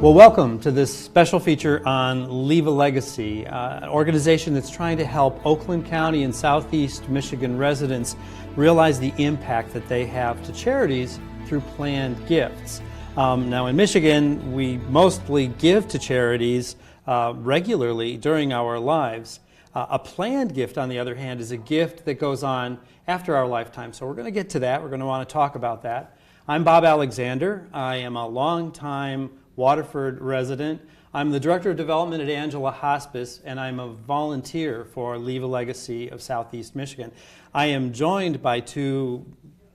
Well, welcome to this special feature on Leave a Legacy, an organization that's trying to help Oakland County and Southeast Michigan residents realize the impact that they have to charities through planned gifts. Now in Michigan, we mostly give to charities regularly during our lives. A planned gift, on the other hand, is a gift that goes on after our lifetime. So we're going to get to that. We're going to want to talk about that. I'm Bob Alexander. I am a longtime Waterford resident. I'm the Director of Development at Angela Hospice, and I'm a volunteer for Leave a Legacy of Southeast Michigan. I am joined by two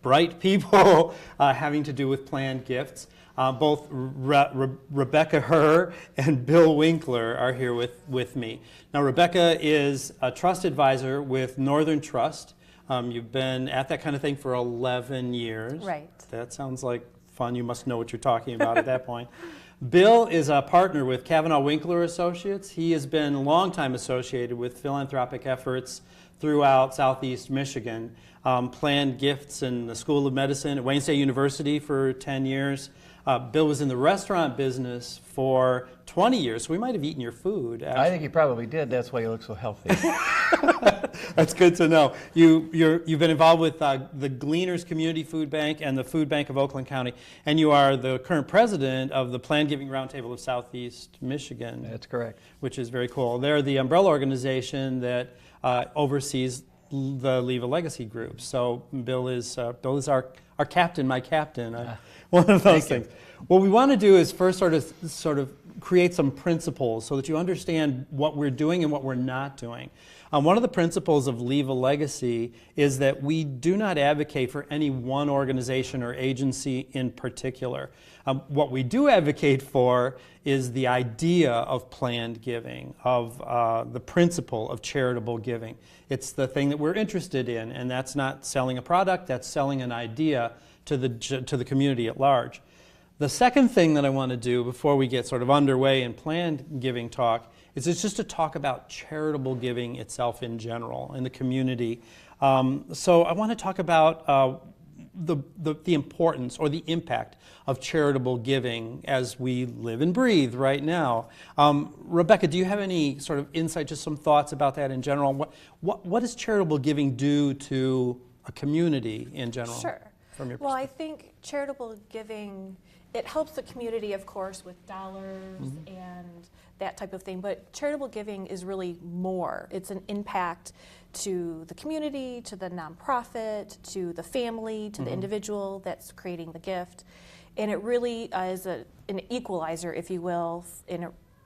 bright people having to do with planned gifts. Both Rebecca Herr and Bill Winkler are here with me. Now, Rebecca is a trust advisor with Northern Trust. You've been at that kind of thing for 11 years. Right. That sounds like fun. You must know what you're talking about at that point. Bill is a partner with Kavanagh, Winkler Associates. He has been a long time associated with philanthropic efforts throughout Southeast Michigan. Planned gifts in the School of Medicine at Wayne State University for 10 years. Bill was in the restaurant business for 20 years, so we might have eaten your food. Actually. I think you probably did. That's why you look so healthy. That's good to know. You've been involved with the Gleaners Community Food Bank and the Food Bank of Oakland County, and you are the current president of the Planned Giving Roundtable of Southeast Michigan. That's correct. Which is very cool. They're the umbrella organization that oversees the Leave a Legacy group. So Bill is our captain, my captain. One of those things. What we want to do is first sort of create some principles so that you understand what we're doing and what we're not doing. One of the principles of Leave a Legacy is that we do not advocate for any one organization or agency in particular. What we do advocate for is the idea of planned giving, of the principle of charitable giving. It's the thing that we're interested in, and that's not selling a product, that's selling an idea to the community at large. The second thing that I want to do before we get sort of underway in planned giving talk is just to talk about charitable giving itself in general in the community. So I want to talk about the importance or the impact of charitable giving as we live and breathe right now. Rebecca, do you have any sort of insight, just some thoughts about that in general? What does charitable giving do to a community in general? Sure. Well, I think charitable giving, it helps the community, of course, with dollars and that type of thing, but charitable giving is really more. It's an impact to the community, to the nonprofit, to the family, to the individual that's creating the gift. And it really is an equalizer, if you will,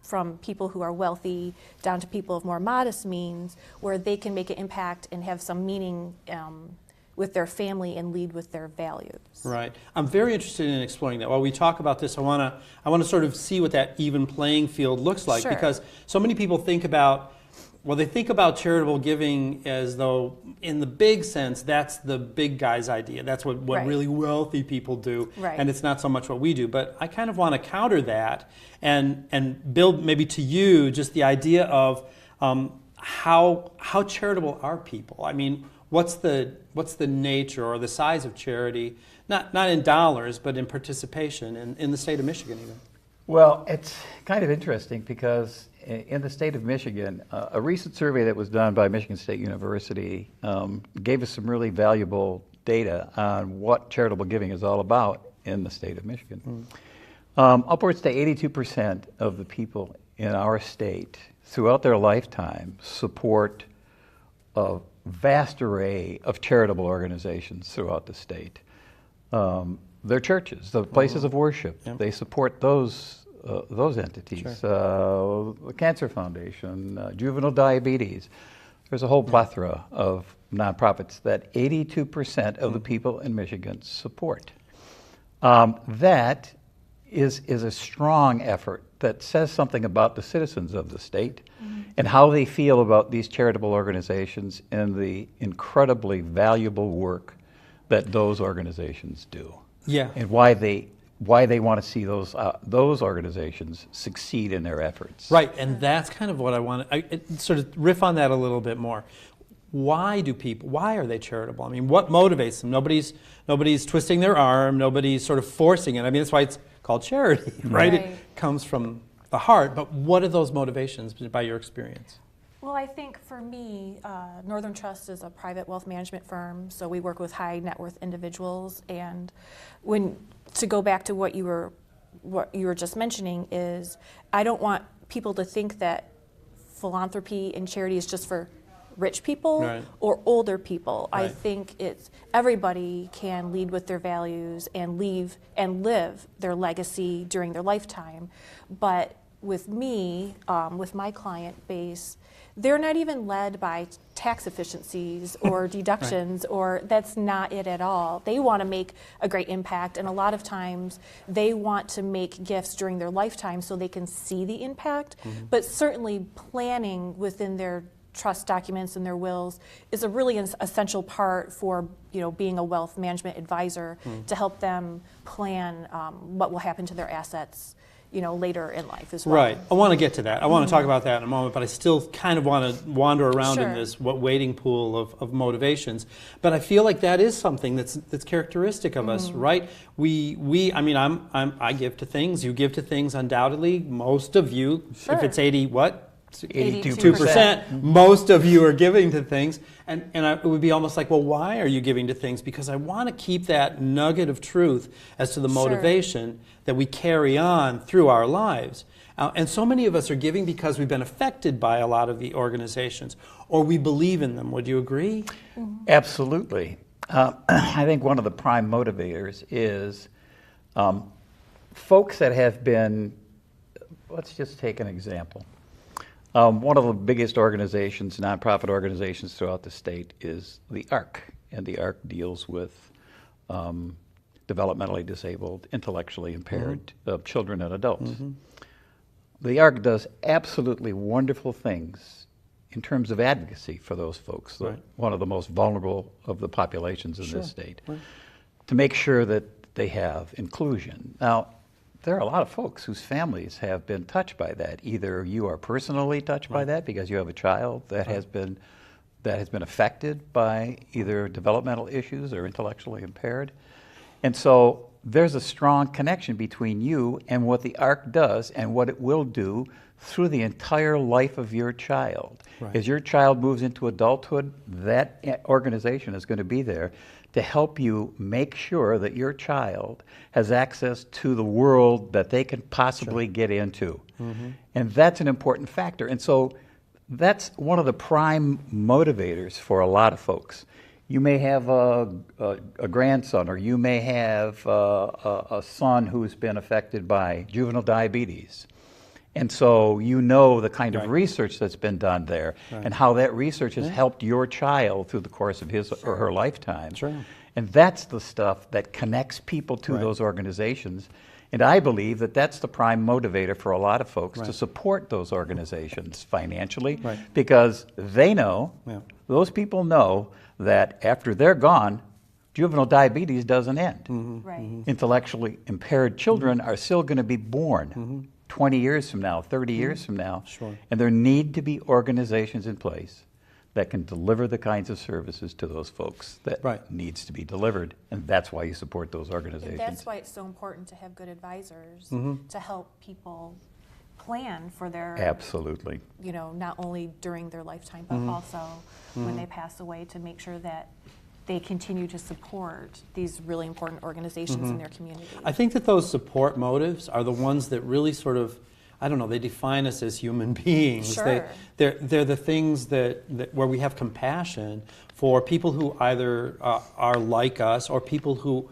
from people who are wealthy down to people of more modest means, where they can make an impact and have some meaning with their family and lead with their values. Right. I'm very interested in exploring that. While we talk about this, I want to sort of see what that even playing field looks like. Sure. Because so many people think about charitable giving as though, in the big sense, that's the big guy's idea. That's what right. really wealthy people do, right. and it's not so much what we do. But I kind of want to counter that and build maybe to you just the idea of how charitable are people? I mean, what's the nature or the size of charity, not in dollars, but in participation in the state of Michigan even? Well, it's kind of interesting because in the state of Michigan, a recent survey that was done by Michigan State University gave us some really valuable data on what charitable giving is all about in the state of Michigan. Upwards to 82% of the people in our state throughout their lifetime support a vast array of charitable organizations throughout the state. Their churches, the places of worship, yep. they support those entities. Sure. The Cancer Foundation, juvenile diabetes. There's a whole plethora of nonprofits that 82% of the people in Michigan support. That is a strong effort that says something about the citizens of the state and how they feel about these charitable organizations and the incredibly valuable work that those organizations do. Yeah. And why they want to see those organizations succeed in their efforts. Right, and that's kind of what I want to sort of riff on that a little bit more. why are they charitable? I mean, what motivates them? Nobody's twisting their arm, nobody's sort of forcing it. I mean, that's why it's called charity, right? It comes from the heart, but what are those motivations by your experience? Well, I think for me, Northern Trust is a private wealth management firm, so we work with high net worth individuals. And to go back to what you were just mentioning is, I don't want people to think that philanthropy and charity is just for rich people or older people. I think everybody can lead with their values and live their legacy during their lifetime. But with me, with my client base, they're not even led by tax efficiencies or deductions, or that's not it at all. They want to make a great impact, and a lot of times they want to make gifts during their lifetime so they can see the impact, but certainly planning within their trust documents and their wills is a really essential part for being a wealth management advisor to help them plan what will happen to their assets later in life as well. Right. I want to get to that. I want to talk about that in a moment, but I still kind of want to wander around in this wading pool of motivations. But I feel like that is something that's characteristic of us, right? I mean, I give to things, you give to things undoubtedly. Most of you, if it's 82%, most of you are giving to things, and it would be almost like, well, why are you giving to things? Because I want to keep that nugget of truth as to the motivation that we carry on through our lives. And so many of us are giving because we've been affected by a lot of the organizations, or we believe in them. Would you agree? Absolutely. I think one of the prime motivators is folks that have been, let's just take an example. One of the biggest organizations, nonprofit organizations throughout the state is the ARC, and the ARC deals with developmentally disabled, intellectually impaired children and adults. The ARC does absolutely wonderful things in terms of advocacy for those folks, one of the most vulnerable of the populations in this state, to make sure that they have inclusion. Now, there are a lot of folks whose families have been touched by that. Either you are personally touched by that because you have a child that has been affected by either developmental issues or intellectually impaired. And so there's a strong connection between you and what the ARC does and what it will do through the entire life of your child. As your child moves into adulthood, that organization is going to be there to help you make sure that your child has access to the world that they can possibly get into. And that's an important factor. And so that's one of the prime motivators for a lot of folks. You may have a grandson, or you may have a son who's been affected by juvenile diabetes. And so you know the kind of research that's been done there and how that research has helped your child through the course of his or her lifetime. And that's the stuff that connects people to those organizations. And I believe that that's the prime motivator for a lot of folks to support those organizations financially, because they know, those people know that after they're gone, juvenile diabetes doesn't end. Intellectually impaired children are still going to be born 20 years from now, 30 years from now. And there need to be organizations in place that can deliver the kinds of services to those folks that needs to be delivered. And that's why you support those organizations. And that's why it's so important to have good advisors to help people plan for their, not only during their lifetime, but also when they pass away, to make sure that they continue to support these really important organizations in their community. I think that those support motives are the ones that really sort of, I don't know, they define us as human beings. They're the things that where we have compassion for people who either are like us, or people who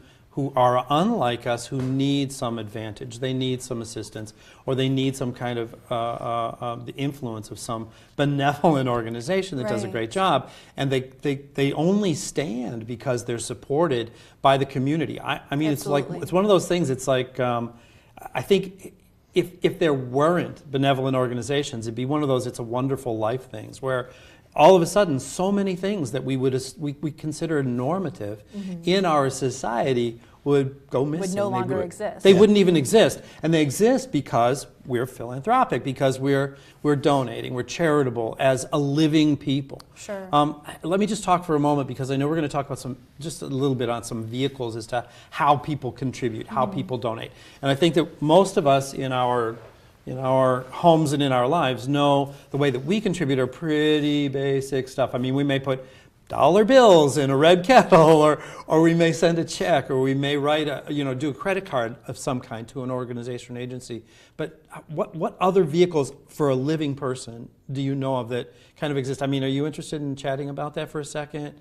are unlike us, who need some advantage, they need some assistance, or they need some kind of the influence of some benevolent organization that does a great job, and they only stand because they're supported by the community. I mean, it's like, it's one of those things. It's like, I think if there weren't benevolent organizations, it'd be one of those "It's a Wonderful Life" things, where all of a sudden so many things that we consider normative in our society would go missing. Would no longer exist. They wouldn't even exist. And they exist because we're philanthropic, because we're donating, we're charitable as a living people. Sure. Let me just talk for a moment, because I know we're going to talk about just a little bit on some vehicles as to how people contribute, how people donate. And I think that most of us in our homes and in our lives know the way that we contribute are pretty basic stuff. I mean, we may put dollar bills in a red kettle, or we may send a check, or we may write do a credit card of some kind to an organization or agency. But what other vehicles for a living person do you know of that kind of exist? I mean, are you interested in chatting about that for a second?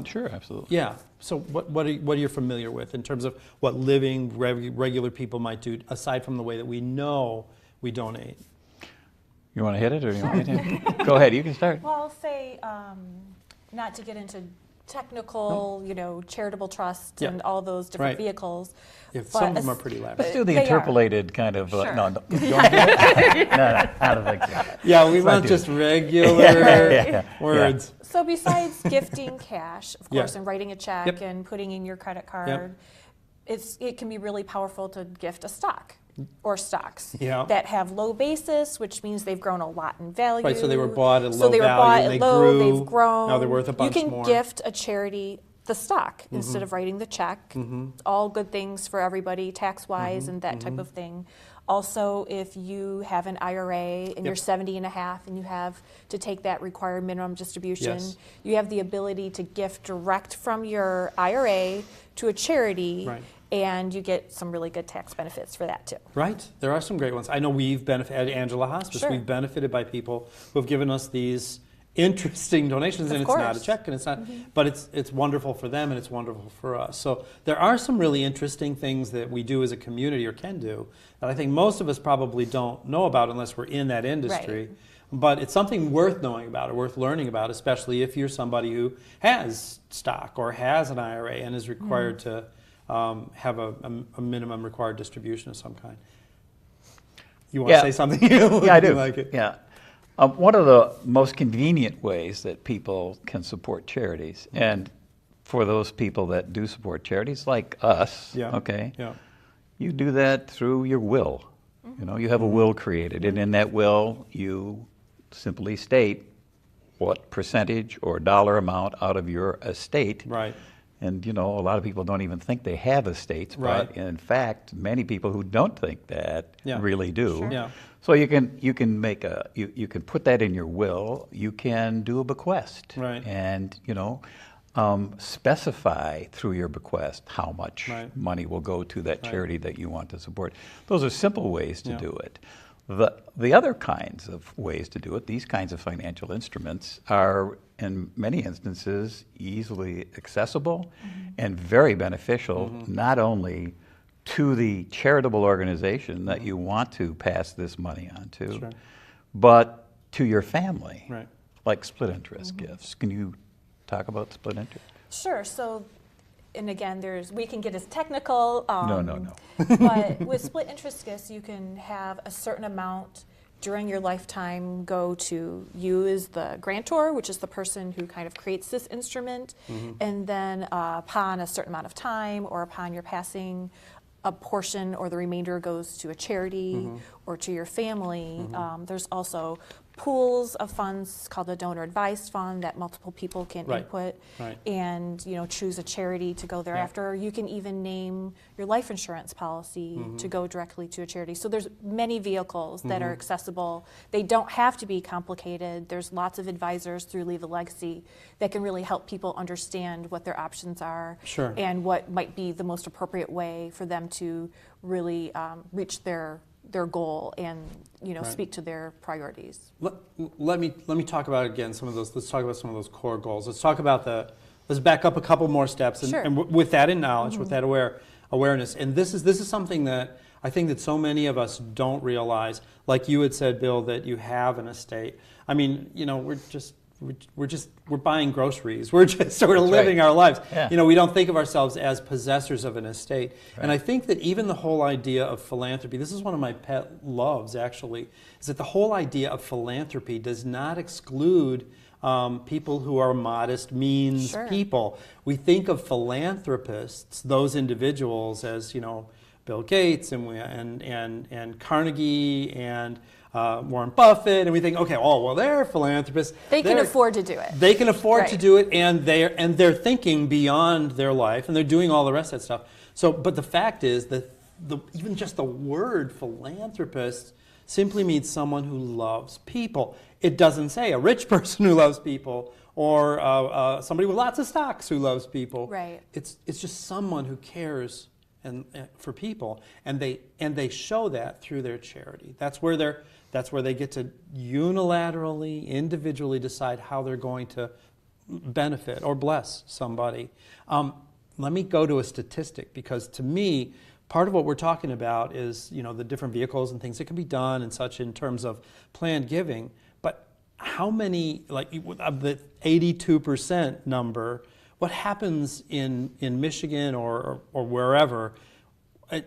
Sure, absolutely. Yeah. So what are you familiar with in terms of what living regular people might do aside from the way that we know we donate? You want to hit it, or do you want me to? Go ahead, you can start. Well, I'll say, not to get into technical, charitable trust and all those different vehicles. Yeah, some of them are pretty elaborate. Let's do the interpolated kind of. No, don't do it. No, I don't think so. Yeah, we want just regular words. So besides gifting cash, of course, and writing a check and putting in your credit card, it can be really powerful to gift a stock or stocks that have low basis, which means they've grown a lot in value. Right, so they were bought at low value, and they grew. They've grown. Now they're worth a bunch more. You can gift a charity the stock instead of writing the check. All good things for everybody, tax-wise and that type of thing. Also, if you have an IRA and you're 70 and a half and you have to take that required minimum distribution, you have the ability to gift direct from your IRA to a charity. Right. And you get some really good tax benefits for that too. Right. There are some great ones. I know we've benefited, at Angela Hospice, we've benefited by people who have given us these interesting donations, and it's not a check, and it's not, but it's wonderful for them, and it's wonderful for us. So there are some really interesting things that we do as a community, or can do, that I think most of us probably don't know about unless we're in that industry. Right. But it's something worth knowing about, or worth learning about, especially if you're somebody who has stock or has an IRA and is required to have a minimum required distribution of some kind. You want to say something? Yeah, I do. Like it? Yeah. One of the most convenient ways that people can support charities, and for those people that do support charities, like us, you do that through your will. You have a will created, and in that will, you simply state what percentage or dollar amount out of your estate. Right. And a lot of people don't even think they have estates, but in fact, many people who don't think that really do. Sure. Yeah. So you can make you can put that in your will. You can do a bequest, and specify through your bequest how much money will go to that charity that you want to support. Those are simple ways to do it. The other kinds of ways to do it, these kinds of financial instruments, are in many instances easily accessible and very beneficial, not only to the charitable organization that you want to pass this money on to, but to your family, like split interest gifts. Can you talk about split interest? Sure. So, and again, we can get as technical. No. But with split interest gifts, you can have a certain amount during your lifetime go to you as the grantor, which is the person who kind of creates this instrument, and then upon a certain amount of time or upon your passing, a portion or the remainder goes to a charity or to your family. There's also pools of funds called the donor advised fund that multiple people can input and choose a charity to go thereafter. You can even name your life insurance policy to go directly to a charity. So there's many vehicles that are accessible. They don't have to be complicated. There's lots of advisors through Leave a Legacy that can really help people understand what their options are and what might be the most appropriate way for them to really reach their goal and speak to their priorities. Let me talk about again some of those. Let's talk about some of those core goals. Let's back up a couple more steps, and with that in knowledge, with that awareness, and this is something that I think that so many of us don't realize. Like you had said, Bill, that you have an estate. I mean, we're buying groceries. We're just sort of living our lives. Yeah. We don't think of ourselves as possessors of an estate. And I think that even the whole idea of philanthropy, this is one of my pet loves actually, is that the whole idea of philanthropy does not exclude people who are modest means Sure. people. We think of philanthropists, those individuals, as Bill Gates and Carnegie and Warren Buffett, and we think, okay, well, they're philanthropists. They can afford to do it. They can afford to Right. do it, and they're thinking beyond their life, and they're doing all the rest of that stuff. So, but the fact is that even just the word philanthropist simply means someone who loves people. It doesn't say a rich person who loves people or somebody with lots of stocks who loves people. Right. It's just someone who cares for people, and they show that through their charity. That's where they get to unilaterally, individually decide how they're going to benefit or bless somebody. Let me go to a statistic, because to me, part of what we're talking about is the different vehicles and things that can be done and such in terms of planned giving. But how many, of the 82% number, what happens in Michigan or wherever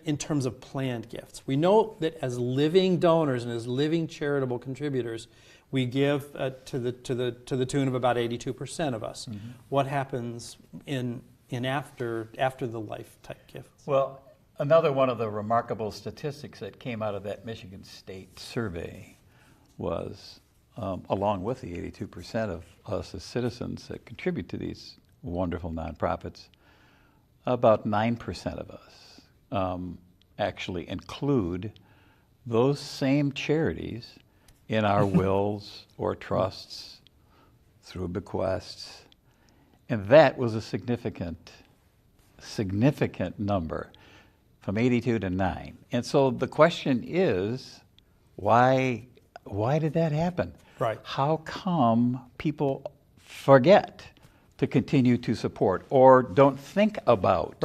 in terms of planned gifts? We know that as living donors and as living charitable contributors, we give to the tune of about 82% of us. Mm-hmm. What happens in after the life type gifts? Well, another one of the remarkable statistics that came out of that Michigan State survey was, along with the 82% of us as citizens that contribute to these wonderful nonprofits, about 9% of us actually include those same charities in our wills or trusts through bequests. And that was a significant number, from 82 to 9. And so the question is, why did that happen? Right. How come people forget to continue to support or don't think about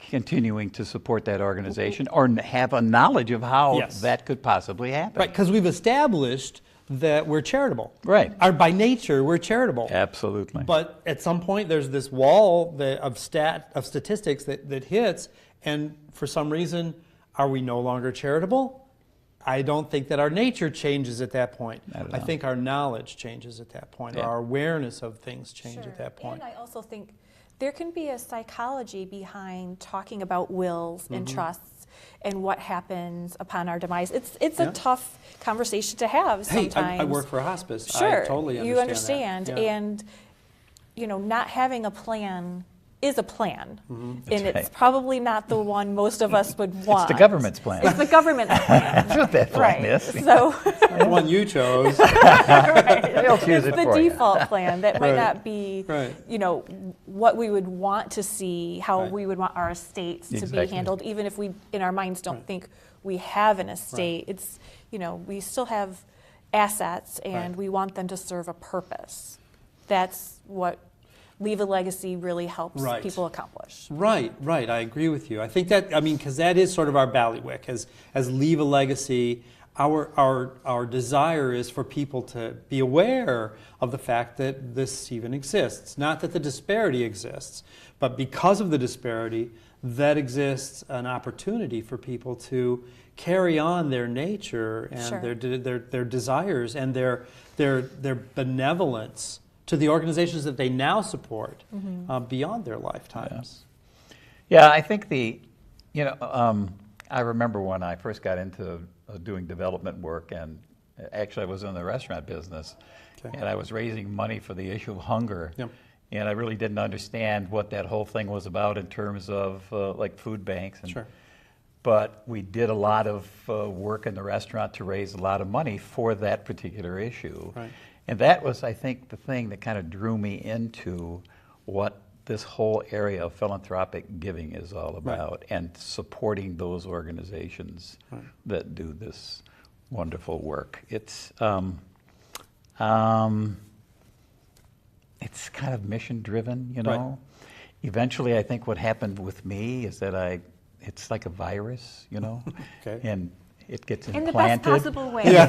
continuing to support that organization or have a knowledge of how that could possibly happen? Right, because we've established that we're charitable. Right. By nature, we're charitable. Absolutely. But at some point, there's this wall of statistics that hits, and for some reason, are we no longer charitable? I don't think that our nature changes at that point. I think our knowledge changes at that point, or our awareness of things change at that point. And I also think there can be a psychology behind talking about wills and trusts and what happens upon our demise. It's a tough conversation to have sometimes. Hey, I work for a hospice. Sure, I totally understand you understand. that. Yeah. And not having a plan is a plan, and right. it's probably not the one most of us would want. It's the government's plan. It's the government's plan. That's what that plan is. So The one you chose. They'll choose it's it the for you. default plan that might not be, Right. what we would want to see, how we would want our estates to be Exactly. handled, even if we, in our minds, don't think we have an estate. It's, we still have assets, and we want them to serve a purpose. That's what Leave a Legacy really helps people accomplish. Right. I agree with you. I think that, because that is sort of our bailiwick. As Leave a Legacy, our desire is for people to be aware of the fact that this even exists. Not that the disparity exists, but because of the disparity, that exists an opportunity for people to carry on their nature and their desires and their benevolence to the organizations that they now support beyond their lifetimes. Yeah, I think I remember when I first got into doing development work, and actually I was in the restaurant business, and I was raising money for the issue of hunger. Yep. And I really didn't understand what that whole thing was about in terms of like food banks. And, but we did a lot of work in the restaurant to raise a lot of money for that particular issue. Right. And that was, I think, the thing that kind of drew me into what this whole area of philanthropic giving is all about, and supporting those organizations that do this wonderful work. It's kind of mission driven, Right. Eventually, I think what happened with me is that it's like a virus, and it gets In the implanted. best possible way. Yeah,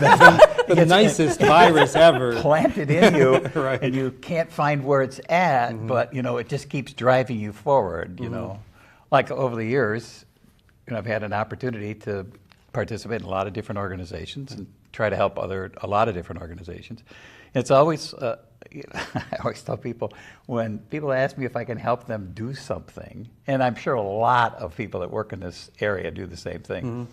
the nicest virus ever. Planted in you, Right. and you can't find where it's at, but it just keeps driving you forward. Like over the years, I've had an opportunity to participate in a lot of different organizations and try to help a lot of different organizations. It's always I always tell people, when people ask me if I can help them do something, and I'm sure a lot of people that work in this area do the same thing,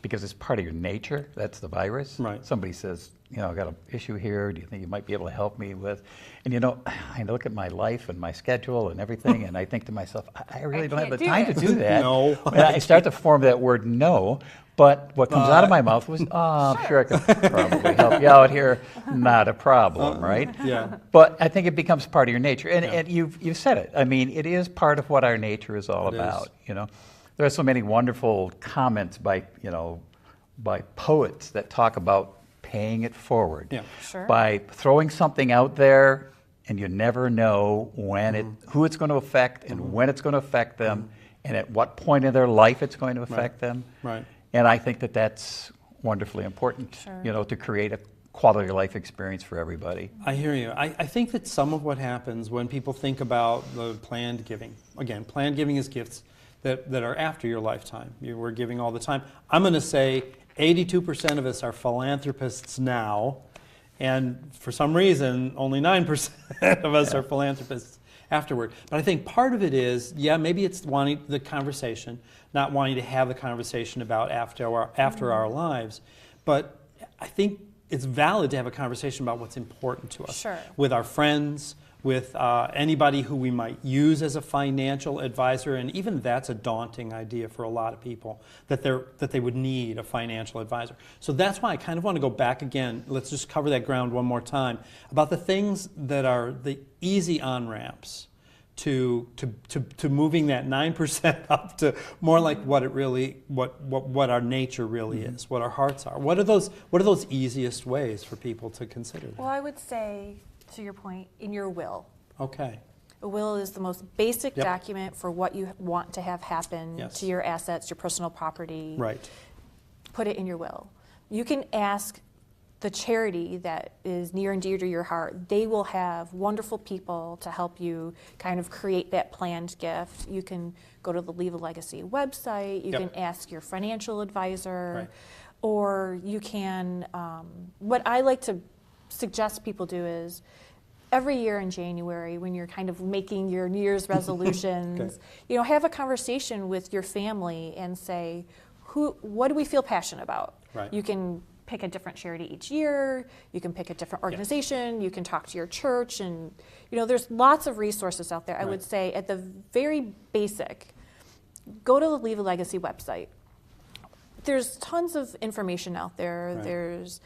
because it's part of your nature. That's the virus. Right. Somebody says, I got an issue here. Do you think you might be able to help me with? And I look at my life and my schedule and everything, and I think to myself, I really don't have the time to do that. No. And I start to form that word no. But what comes out of my mouth was, I'm sure I could probably help you out here. Not a problem, right? Yeah. But I think it becomes part of your nature. And you've said it. I mean, it is part of what our nature is all about, There are so many wonderful comments by poets that talk about paying it forward. Yeah. Sure. By throwing something out there, and you never know who it's going to affect and when it's going to affect them and at what point in their life it's going to affect them. Right. And I think that that's wonderfully important, Sure. To create a quality of life experience for everybody. I hear you. I think that some of what happens when people think about the planned giving, again, planned giving is gifts that are after your lifetime. We're giving all the time. I'm going to say 82% of us are philanthropists now, and for some reason, only 9% of us are philanthropists afterward. But I think part of it is, maybe it's wanting the conversation, not wanting to have the conversation about after our lives, but I think it's valid to have a conversation about what's important to us. Sure. With our friends, with anybody who we might use as a financial advisor, and even that's a daunting idea for a lot of people, that they would need a financial advisor. So that's why I kind of want to go back again. Let's just cover that ground one more time about the things that are the easy on-ramps to moving that 9% up to more like what it really, what our nature really is, what our hearts are. What are those easiest ways for people to consider that? Well, I would say, to your point, in your will. Okay. A will is the most basic Yep. document for what you want to have happen Yes. to your assets, your personal property. Right. Put it in your will. You can ask the charity that is near and dear to your heart. They will have wonderful people to help you kind of create that planned gift. You can go to the Leave a Legacy website. You Yep. can ask your financial advisor. Right. Or you can, what I like to suggest people do is, every year in January, when you're kind of making your New Year's resolutions, Okay. have a conversation with your family and say, what do we feel passionate about? Right. You can pick a different charity each year. You can pick a different organization. You can talk to your church, and there's lots of resources out there. I would say at the very basic, go to the Leave a Legacy website. There's tons of information out there. Right. There's,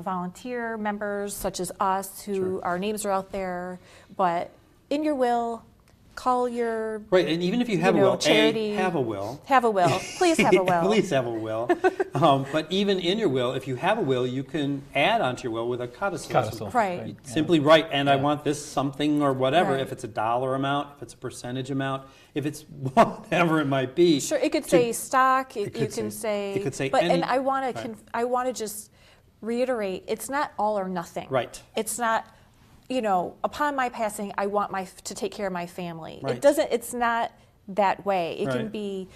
volunteer members such as us who our names are out there. But in your will, call your Right, and even if you have a will, charity. have a will. Have a will. Please have a will. Please have a will. But even in your will, if you have a will, you can add onto your will with a codicil. Codicil. Right. You simply write, and I want this something or whatever, Right. if it's a dollar amount, if it's a percentage amount, if it's whatever it might be. Sure, it could say stock. It You could can say- say. it could say But any- and I want to. right. I want to just reiterate. It's not all or nothing. Right. It's not. Upon my passing, I want to take care of my family. Right. It doesn't. It's not that way. It can Right. be.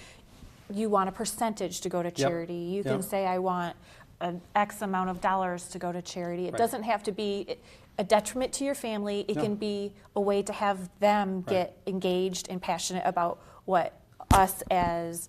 You want a percentage to go to charity. You can Yep. say, I want an X amount of dollars to go to charity. It Right. doesn't have to be a detriment to your family. It No. can be a way to have them get engaged and passionate about what us as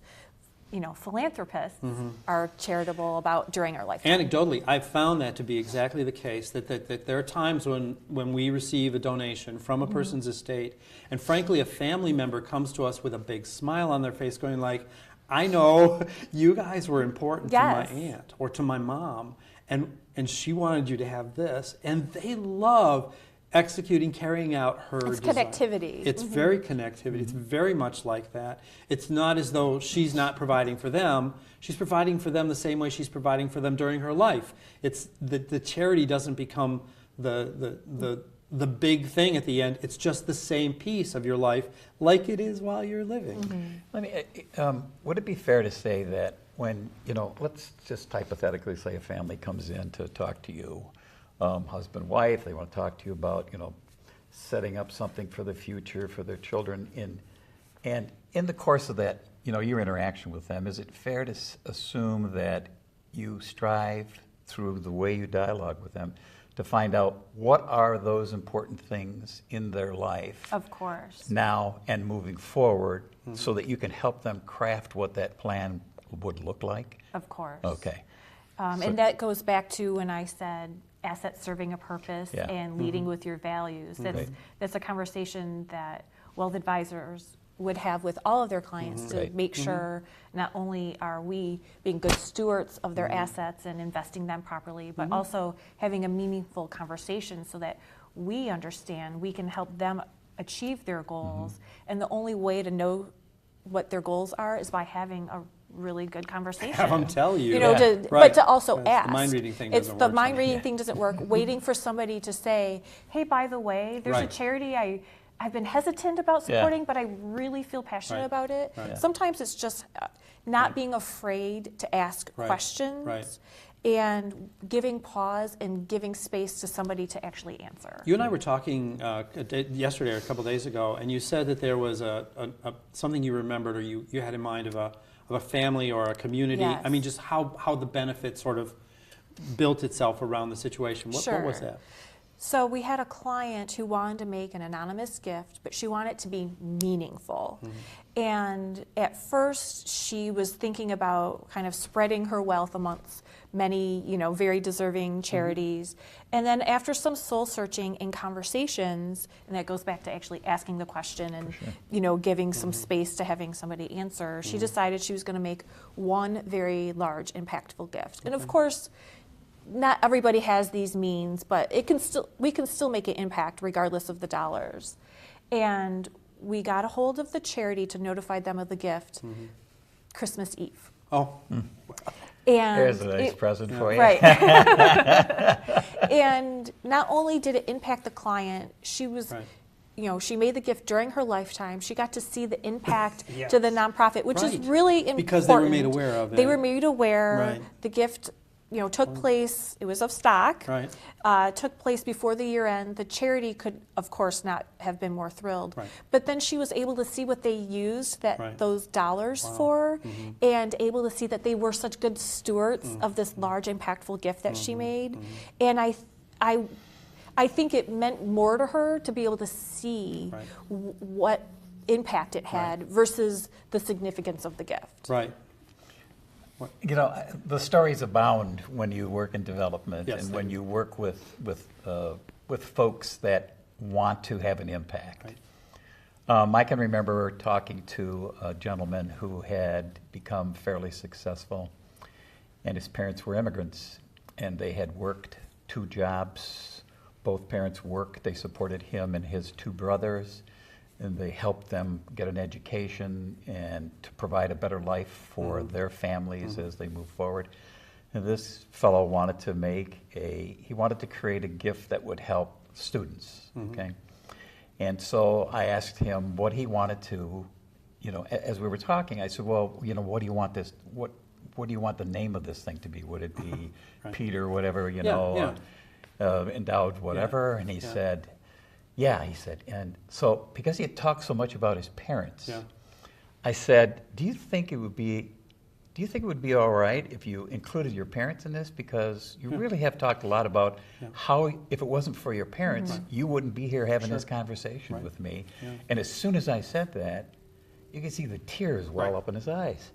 philanthropists are charitable about during our lifetime. Anecdotally, I've found that to be exactly the case, that there are times when we receive a donation from a person's estate, and frankly, a family member comes to us with a big smile on their face going like, I know you guys were important Yes. to my aunt or to my mom, and she wanted you to have this, and they love carrying out her It's design. connectivity. It's very connectivity. It's very much like that. It's not as though she's not providing for them. She's providing for them the same way she's providing for them during her life. It's the charity doesn't become the big thing at the end. It's just the same piece of your life, like it is while you're living. Let me. Would it be fair to say that when let's just hypothetically say a family comes in to talk to you, husband, wife, they want to talk to you about setting up something for the future for their children. And in the course of that, your interaction with them, is it fair to assume that you strive through the way you dialogue with them to find out what are those important things in their life Of course. now and moving forward, so that you can help them craft what that plan would look like? Of course. Okay. And that goes back to when I said assets serving a purpose Yeah. and leading with your values. That's a conversation that wealth advisors would have with all of their clients to Right. make sure not only are we being good stewards of their assets and investing them properly, but also having a meaningful conversation so that we understand we can help them achieve their goals. And the only way to know what their goals are is by having a really good conversation. Have them tell you. You know, Yeah. but to also Because ask. the mind reading thing It's doesn't the work mind sometimes. reading thing doesn't work. Waiting for somebody to say, "Hey, by the way, there's a Right. charity I've been hesitant about Yeah. supporting, but I really feel passionate Right. about it." Right. Sometimes it's just not being afraid to ask Right. questions. Right. And giving pause and giving space to somebody to actually answer. You and I were talking yesterday or a couple days ago, and you said that there was something you remembered or you had in mind of a family or a community. Yes. I mean, just how the benefit sort of built itself around the situation. What was Sure. that? So we had a client who wanted to make an anonymous gift, but she wanted it to be meaningful. And at first, she was thinking about kind of spreading her wealth amongst many, very deserving charities. And then after some soul searching and conversations, and that goes back to actually asking the question and, giving some space to having somebody answer, she decided she was going to make one very large, impactful gift. And of course, not everybody has these means, but we can still make an impact regardless of the dollars. And we got a hold of the charity to notify them of the gift Christmas Eve. Oh, And There's a nice present for you. Right. And not only did it impact the client, she was, Right. She made the gift during her lifetime. She got to see the impact Yes. to the nonprofit, which is Right. really important. Because they were made aware of it. They were made aware. Right. The gift, took place. It was of stock. Right. Took place before the year end. The charity could, of course, not have been more thrilled. Right. But then she was able to see what they used Right. those dollars for, and able to see that they were such good stewards of this large, impactful gift that she made. And I think it meant more to her to be able to see Right. what impact it had versus the significance of the gift. Right. The stories abound when you work in development, Yes, and they when do. you work with folks that want to have an impact. Right. I can remember talking to a gentleman who had become fairly successful, and his parents were immigrants, and they had worked 2 jobs. Both parents worked. They supported him and his 2 brothers, and they helped them get an education and to provide a better life for their families as they move forward. And this fellow wanted to create a gift that would help students, okay? And so I asked him what he wanted to, as we were talking, I said, well, what do you want what do you want the name of this thing to be? Would it be Right. Peter, whatever, endowed whatever? And he said, he said. And so, because he had talked so much about his parents, I said, do you think it would be all right if you included your parents in this? Because you really have talked a lot about how, if it wasn't for your parents, you wouldn't be here having this conversation with me. Yeah. And as soon as I said that, you could see the tears well up in his eyes.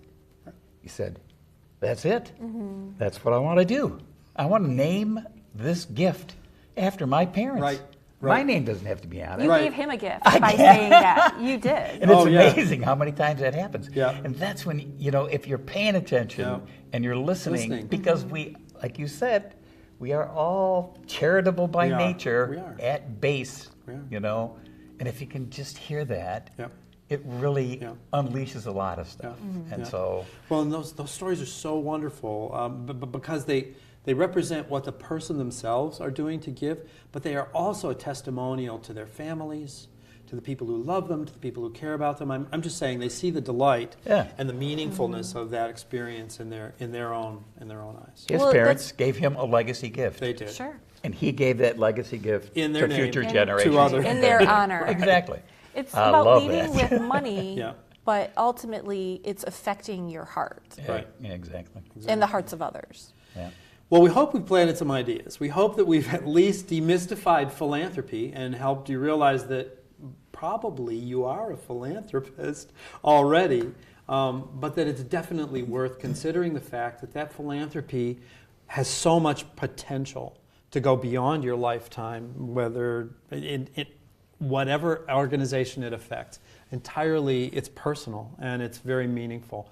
He said, that's it. That's what I want to do. I want to name this gift after my parents. Right. My name doesn't have to be on it. You Right. gave him a gift by saying that. You did. And it's Oh, yeah. amazing how many times that happens. Yeah. And that's when, if you're paying attention and you're listening, because we, like you said, we are all charitable by We are. nature We are. at base, We are. And if you can just hear that, Yep. it really Yeah. unleashes a lot of stuff. And Yeah. so, Well, and those stories are so wonderful, because they represent what the person themselves are doing to give, but they are also a testimonial to their families, to the people who love them, to the people who care about them. I'm just saying they see the delight and the meaningfulness of that experience in their own eyes. his Well, parents gave him a legacy gift. They did. Sure. And he gave that legacy gift In their to name. future And generations. to others. In their honor. Exactly. It's I about love leading that. with money, Yeah. but ultimately it's affecting your heart Right. Yeah, exactly. and the hearts of others. Yeah. Well, we hope we've planted some ideas. We hope that we've at least demystified philanthropy and helped you realize that probably you are a philanthropist already, but that it's definitely worth considering the fact that that philanthropy has so much potential to go beyond your lifetime, whether in whatever organization it affects. Entirely, it's personal and it's very meaningful.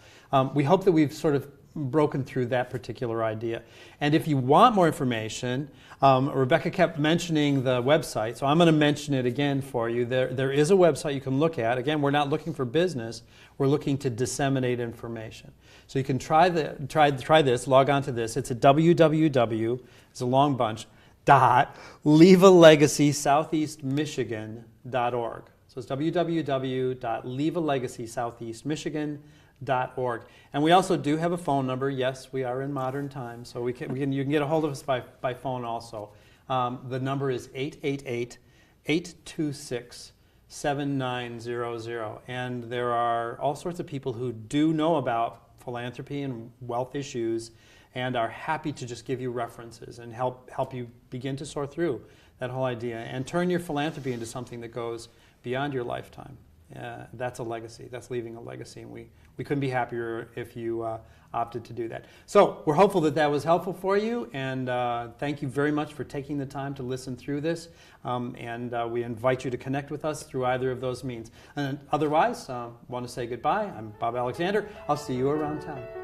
We hope that we've sort of broken through that particular idea. And if you want more information, Rebecca kept mentioning the website, so I'm going to mention it again for you. There is a website you can look at. Again, we're not looking for business, we're looking to disseminate information. So you can try this, log on to this. It's at www, it's a long bunch, .leavealegacysoutheastmichigan.org. So it's www.leavealegacysoutheastmichigan.org. And we also do have a phone number. Yes, we are in modern times, so you can get a hold of us by phone also. The number is 888-826-7900. And there are all sorts of people who do know about philanthropy and wealth issues and are happy to just give you references and help you begin to sort through that whole idea and turn your philanthropy into something that goes beyond your lifetime. That's a legacy. That's leaving a legacy, and we couldn't be happier if you opted to do that. So we're hopeful that that was helpful for you, and thank you very much for taking the time to listen through this, and we invite you to connect with us through either of those means. And otherwise, want to say goodbye. I'm Bob Alexander. I'll see you around town.